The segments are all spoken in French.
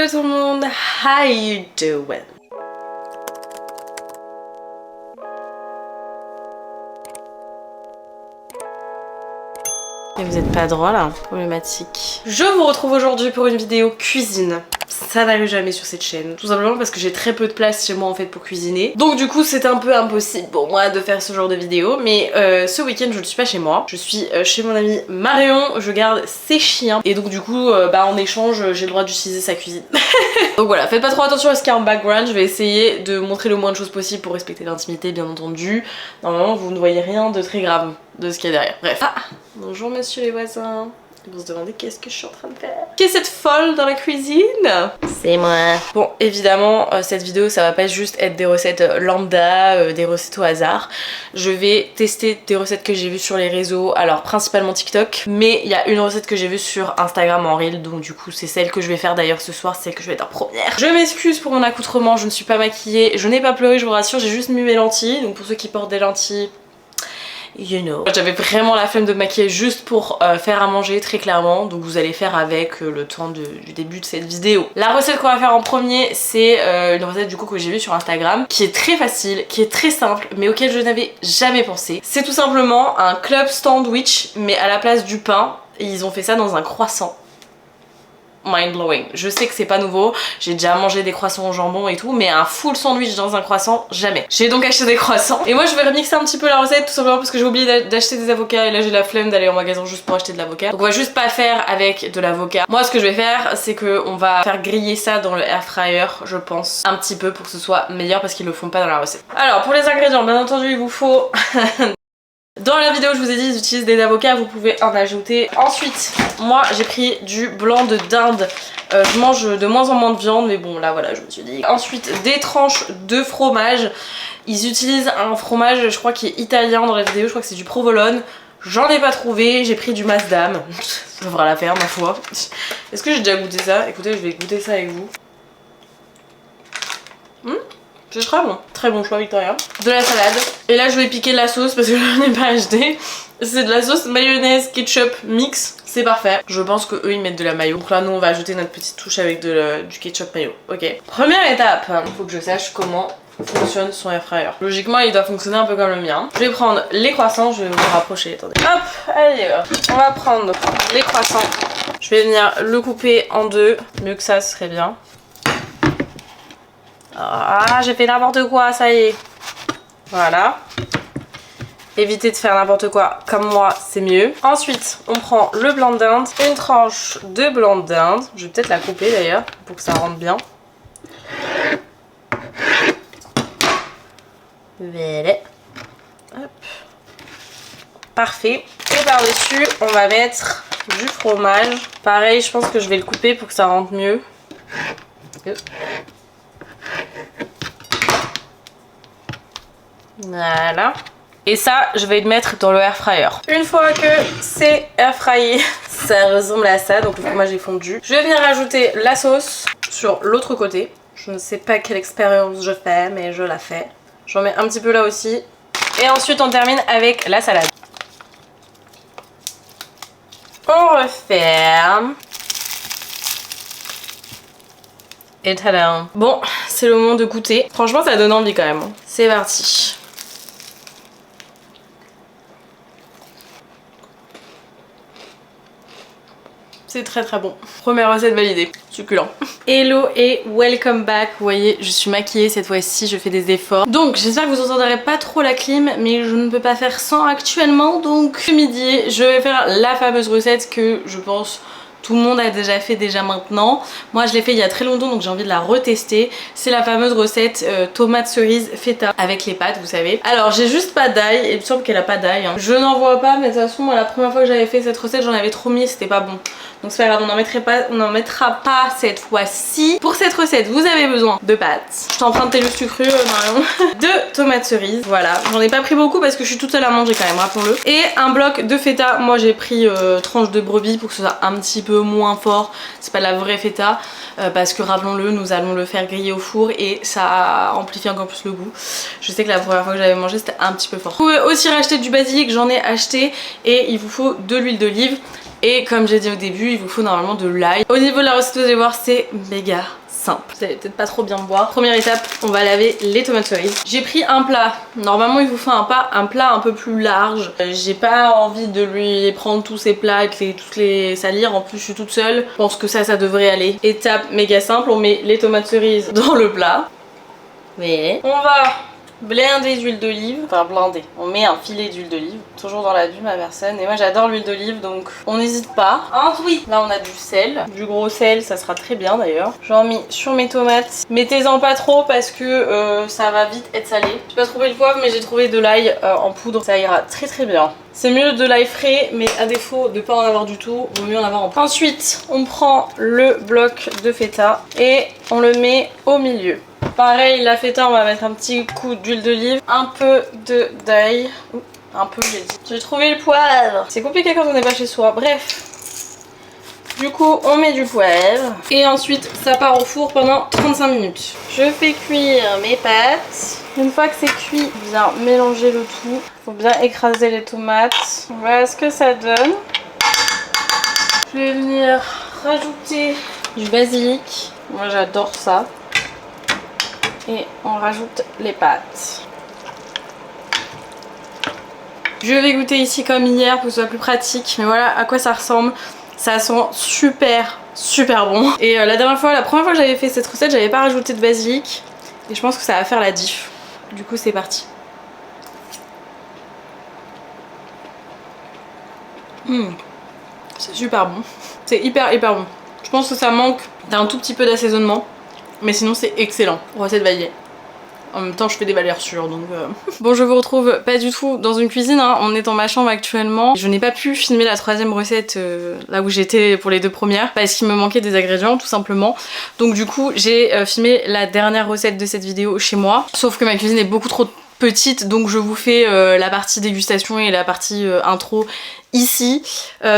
tout le monde, how you doing? Et vous êtes pas drôle, hein? Problématique. Je vous retrouve aujourd'hui pour une vidéo cuisine. Ça n'arrive jamais sur cette chaîne, tout simplement parce que j'ai très peu de place chez moi en fait pour cuisiner. Donc du coup c'est un peu impossible pour moi de faire ce genre de vidéo. Mais ce week-end je ne suis pas chez moi, je suis chez mon amie Marion, je garde ses chiens. Et donc du coup en échange j'ai le droit d'utiliser sa cuisine. Donc voilà, faites pas trop attention à ce qu'il y a en background, je vais essayer de montrer le moins de choses possible pour respecter l'intimité bien entendu. Normalement vous ne voyez rien de très grave de ce qu'il y a derrière. Bref. Ah, bonjour monsieur les voisins. Vous se demandez qu'est-ce que je suis en train de faire? Qui est cette folle dans la cuisine? C'est moi. Bon, évidemment, cette vidéo, ça va pas juste être des recettes lambda, des recettes au hasard. Je vais tester des recettes que j'ai vues sur les réseaux, alors principalement TikTok, mais il y a une recette que j'ai vue sur Instagram en reel, donc du coup c'est celle que je vais faire d'ailleurs ce soir, c'est celle que je vais être en première. Je m'excuse pour mon accoutrement, je ne suis pas maquillée, je n'ai pas pleuré, je vous rassure, j'ai juste mis mes lentilles, donc pour ceux qui portent des lentilles... You know. J'avais vraiment la flemme de me maquiller juste pour faire à manger très clairement, donc vous allez faire avec le temps du début de cette vidéo. La recette qu'on va faire en premier c'est une recette du coup que j'ai vue sur Instagram qui est très facile, qui est très simple mais auquel je n'avais jamais pensé. C'est tout simplement un club sandwich mais à la place du pain ils ont fait ça dans un croissant. Mind blowing. Je sais que c'est pas nouveau, j'ai déjà mangé des croissants au jambon et tout, mais un full sandwich dans un croissant, jamais. J'ai donc acheté des croissants et moi je vais remixer un petit peu la recette tout simplement parce que j'ai oublié d'acheter des avocats et là j'ai la flemme d'aller en magasin juste pour acheter de l'avocat. Donc on va juste pas faire avec de l'avocat. Moi ce que je vais faire c'est que on va faire griller ça dans le air fryer je pense un petit peu pour que ce soit meilleur parce qu'ils le font pas dans la recette. Alors pour les ingrédients bien entendu il vous faut dans la vidéo je vous ai dit d'utiliser des avocats, vous pouvez en ajouter. Ensuite moi j'ai pris du blanc de dinde, je mange de moins en moins de viande mais bon là voilà je me suis dit. Ensuite des tranches de fromage, ils utilisent un fromage je crois qui est italien dans la vidéo, je crois que c'est du provolone. J'en ai pas trouvé, j'ai pris du Masdam, ça devra la faire ma foi. Est-ce que j'ai déjà goûté ça? Écoutez je vais goûter ça avec vous. C'est très bon choix Victoria. De la salade. Et là je vais piquer de la sauce parce que je n'ai pas acheté. C'est de la sauce mayonnaise ketchup mix. C'est parfait. Je pense que eux ils mettent de la mayo. Donc là nous on va ajouter notre petite touche avec du ketchup mayo. Ok. Première étape. Il faut que je sache comment fonctionne son air fryer. Logiquement il doit fonctionner un peu comme le mien. Je vais prendre les croissants. Je vais vous rapprocher. Attendez. Hop. Allez. On va prendre les croissants. Je vais venir le couper en deux. Mieux que ça ce serait bien. Ah, j'ai fait n'importe quoi, ça y est. Voilà. Évitez de faire n'importe quoi comme moi, c'est mieux. Ensuite, on prend le blanc de dinde. Une tranche de blanc de dinde. Je vais peut-être la couper d'ailleurs, pour que ça rentre bien. Voilà. Hop. Parfait. Et par-dessus, on va mettre du fromage. Pareil, je pense que je vais le couper pour que ça rentre mieux. Voilà. Et ça, je vais le mettre dans le air fryer. Une fois que c'est air fryé, ça ressemble à ça. Donc le fromage est fondu. Je vais venir rajouter la sauce sur l'autre côté. Je ne sais pas quelle expérience je fais, mais je la fais. J'en mets un petit peu là aussi. Et ensuite, on termine avec la salade. On referme. Et tada. Bon, c'est le moment de goûter. Franchement, ça donne envie quand même. C'est parti. C'est très bon. Première recette validée. Succulent. Hello et welcome back. Vous voyez, je suis maquillée cette fois-ci, je fais des efforts. Donc j'espère que vous entendrez pas trop la clim, mais je ne peux pas faire sans actuellement. Donc ce midi, je vais faire la fameuse recette que je pense tout le monde a déjà fait maintenant. Moi je l'ai fait il y a très longtemps donc j'ai envie de la retester. C'est la fameuse recette tomate cerise feta avec les pâtes vous savez. Alors j'ai juste pas d'ail et il me semble qu'elle a pas d'ail. Hein. Je n'en vois pas mais de toute façon moi la première fois que j'avais fait cette recette j'en avais trop mis et c'était pas bon. Donc c'est pas grave, on n'en mettra pas cette fois-ci. Pour cette recette vous avez besoin de pâtes. Je t'emprunte tes sucre Marion. De tomates cerises, voilà. J'en ai pas pris beaucoup parce que je suis toute seule à manger quand même, rappelons-le. Et un bloc de feta, moi j'ai pris tranche de brebis pour que ce soit un petit peu moins fort. C'est pas la vraie feta parce que rappelons-le, nous allons le faire griller au four et ça amplifie encore plus le goût. Je sais que la première fois que j'avais mangé c'était un petit peu fort. Vous pouvez aussi racheter du basilic, j'en ai acheté et il vous faut de l'huile d'olive. Et comme j'ai dit au début, il vous faut normalement de l'ail. Au niveau de la recette, vous allez voir, c'est méga simple. Vous allez peut-être pas trop bien me voir. Première étape, on va laver les tomates cerises. J'ai pris un plat. Normalement, il vous faut un plat un peu plus large. J'ai pas envie de lui prendre tous ses plats et tous les salir. En plus, je suis toute seule. Je pense que ça devrait aller. Étape méga simple, on met les tomates cerises dans le plat. Mais on va blinder d'huile d'olive, enfin blinder, on met un filet d'huile d'olive, toujours dans la vue ma personne, et moi j'adore l'huile d'olive donc on n'hésite pas. Ensuite, là on a du sel, du gros sel, ça sera très bien d'ailleurs. J'en mets sur mes tomates, mettez-en pas trop parce que ça va vite être salé. J'ai pas trouvé le poivre mais j'ai trouvé de l'ail en poudre, ça ira très très bien. C'est mieux de l'ail frais, mais à défaut de pas en avoir du tout, vaut mieux en avoir en poudre. Ensuite, on prend le bloc de feta et on le met au milieu. Pareil, la feta, on va mettre un petit coup d'huile d'olive, un peu d'ail. Un peu, j'ai dit. J'ai trouvé le poivre. C'est compliqué quand on n'est pas chez soi. Bref. Du coup, on met du poivre. Et ensuite, ça part au four pendant 35 minutes. Je fais cuire mes pâtes. Une fois que c'est cuit, bien mélanger le tout. Faut bien écraser les tomates. Voilà ce que ça donne. Je vais venir rajouter du basilic. Moi, j'adore ça. Et on rajoute les pâtes. Je vais goûter ici comme hier pour que ce soit plus pratique. Mais voilà à quoi ça ressemble. Ça sent super bon. Et la première fois que j'avais fait cette recette, j'avais pas rajouté de basilic. Et je pense que ça va faire la diff. Du coup c'est parti. C'est super bon. C'est hyper bon. Je pense que ça manque d'un tout petit peu d'assaisonnement. Mais sinon c'est excellent. Recette validée. En même temps je fais des valeurs sûres donc Bon, je vous retrouve pas du tout dans une cuisine hein. On est dans ma chambre actuellement. Je n'ai pas pu filmer la troisième recette là où j'étais pour les deux premières parce qu'il me manquait des ingrédients tout simplement. Donc du coup j'ai filmé la dernière recette de cette vidéo chez moi. Sauf que ma cuisine est beaucoup trop petite donc je vous fais la partie dégustation et la partie intro ici.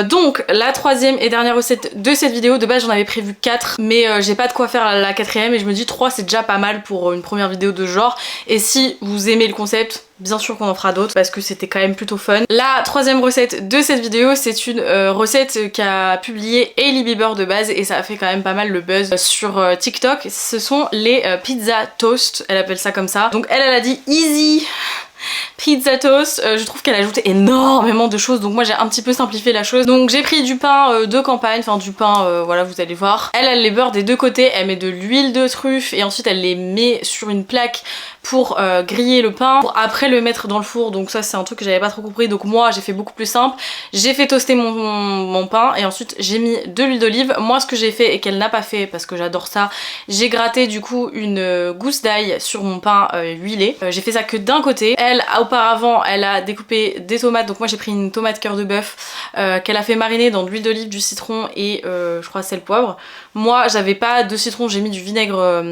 Donc la troisième et dernière recette de cette vidéo, de base j'en avais prévu 4 mais j'ai pas de quoi faire la quatrième et je me dis 3 c'est déjà pas mal pour une première vidéo de ce genre. Et si vous aimez le concept, bien sûr qu'on en fera d'autres parce que c'était quand même plutôt fun. La troisième recette de cette vidéo c'est une recette qu'a publiée Hailey Bieber de base et ça a fait quand même pas mal le buzz sur TikTok. Ce sont les pizza toast, elle appelle ça comme ça. Donc elle a dit easy pizza toast, je trouve qu'elle a ajouté énormément de choses donc moi j'ai un petit peu simplifié la chose. Donc j'ai pris du pain de campagne, enfin du pain voilà vous allez voir. Elle les beurre des deux côtés, elle met de l'huile de truffe et ensuite elle les met sur une plaque pour griller le pain pour après le mettre dans le four. Donc ça c'est un truc que j'avais pas trop compris donc moi j'ai fait beaucoup plus simple. J'ai fait toaster mon pain et ensuite j'ai mis de l'huile d'olive. Moi ce que j'ai fait et qu'elle n'a pas fait parce que j'adore ça, j'ai gratté du coup une gousse d'ail sur mon pain huilé. J'ai fait ça que d'un côté. Elle auparavant elle a découpé des tomates donc moi j'ai pris une tomate cœur de bœuf qu'elle a fait mariner dans de l'huile d'olive, du citron et je crois sel poivre. Moi j'avais pas de citron, j'ai mis du vinaigre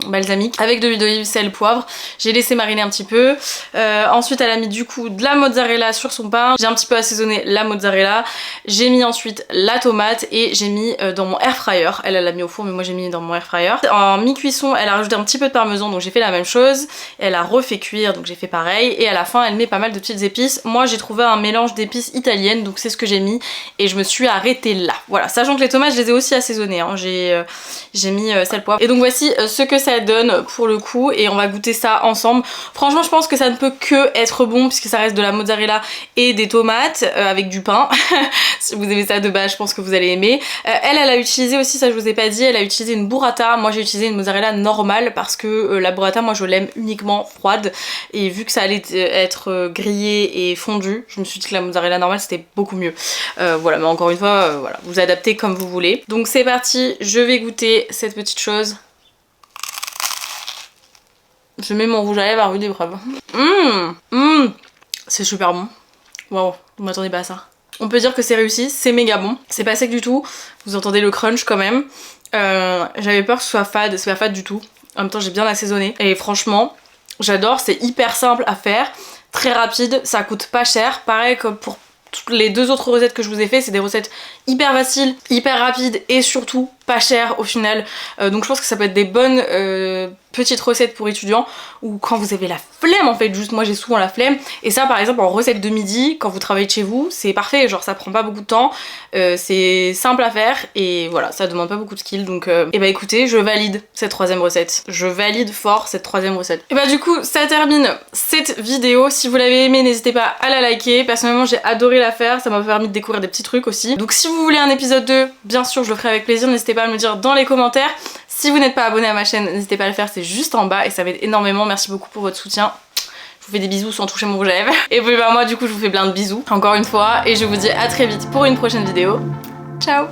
balsamique avec de l'huile d'olive, sel, poivre. J'ai laissé mariner un petit peu. Ensuite elle a mis du coup de la mozzarella sur son pain. J'ai un petit peu assaisonné la mozzarella. J'ai mis ensuite la tomate et j'ai mis dans mon air fryer. Elle l'a mis au four mais moi j'ai mis dans mon air fryer. En mi-cuisson elle a rajouté un petit peu de parmesan donc j'ai fait la même chose. Elle a refait cuire donc j'ai fait pareil. Et à la fin elle met pas mal de petites épices. Moi j'ai trouvé un mélange d'épices italiennes donc c'est ce que j'ai mis et je me suis arrêtée là. Voilà, sachant que les tomates je les ai aussi assaisonnées hein. J'ai mis sel poivre. Et donc voici ce que ça donne pour le coup et on va goûter ça ensemble. Franchement je pense que ça ne peut que être bon puisque ça reste de la mozzarella et des tomates avec du pain. Si vous aimez ça de base je pense que vous allez aimer. Elle a utilisé aussi, ça je vous ai pas dit, elle a utilisé une burrata. Moi j'ai utilisé une mozzarella normale parce que la burrata moi je l'aime uniquement froide et vu que ça allait être grillé et fondu, je me suis dit que la mozzarella normale c'était beaucoup mieux. Voilà, mais encore une fois voilà, vous adaptez comme vous voulez. Donc c'est parti, je vais goûter cette petite chose. Je mets mon rouge à lèvres à rude épreuve. C'est super bon. Waouh, vous m'attendez pas à ça. On peut dire que c'est réussi, c'est méga bon. C'est pas sec du tout, vous entendez le crunch quand même. J'avais peur que ce soit fade, c'est pas fade du tout. En même temps j'ai bien assaisonné. Et franchement, j'adore, c'est hyper simple à faire. Très rapide, ça coûte pas cher. Pareil comme pour toutes les deux autres recettes que je vous ai fait, c'est des recettes hyper faciles, hyper rapides et surtout pas cher au final, donc je pense que ça peut être des bonnes petites recettes pour étudiants ou quand vous avez la flemme en fait, juste moi j'ai souvent la flemme, et ça par exemple en recette de midi quand vous travaillez de chez vous c'est parfait, genre ça prend pas beaucoup de temps, c'est simple à faire et voilà, ça demande pas beaucoup de skill, donc et bah écoutez, je valide cette troisième recette, je valide fort cette troisième recette. Et bah du coup ça termine cette vidéo, si vous l'avez aimée n'hésitez pas à la liker, personnellement j'ai adoré la faire, ça m'a permis de découvrir des petits trucs aussi, donc si vous voulez un épisode 2, bien sûr je le ferai avec plaisir, n'hésitez pas à me le dire dans les commentaires. Si vous n'êtes pas abonné à ma chaîne, n'hésitez pas à le faire, c'est juste en bas et ça m'aide énormément. Merci beaucoup pour votre soutien. Je vous fais des bisous sans toucher mon rouge à lèvres. Et puis bah moi du coup je vous fais plein de bisous encore une fois et je vous dis à très vite pour une prochaine vidéo. Ciao!